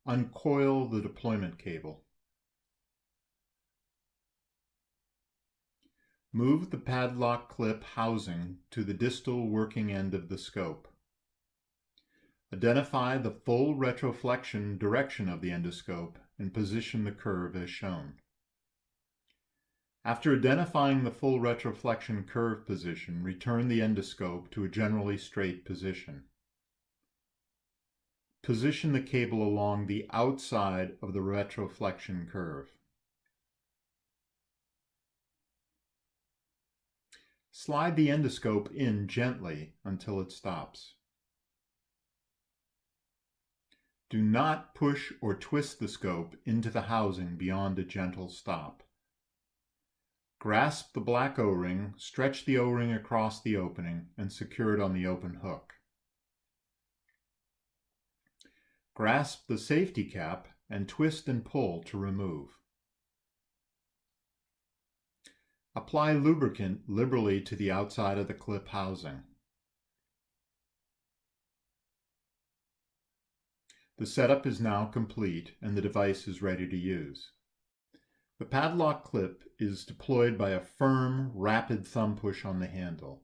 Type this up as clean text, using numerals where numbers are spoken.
Uncoil the deployment cable. Move the padlock clip housing to the distal working end of the scope. Identify the full retroflexion direction of the endoscope and position the curve as shown. After identifying the full retroflexion curve position, return the endoscope to a generally straight position. Position the cable along the outside of the retroflexion curve. Slide the endoscope in gently until it stops. Do not push or twist the scope into the housing beyond a gentle stop. Grasp the black O-ring, stretch the O-ring across the opening, and secure it on the open hook. Grasp the safety cap and twist and pull to remove. Apply lubricant liberally to the outside of the clip housing. The setup is now complete and the device is ready to use. The padlock clip is deployed by a firm, rapid thumb push on the handle.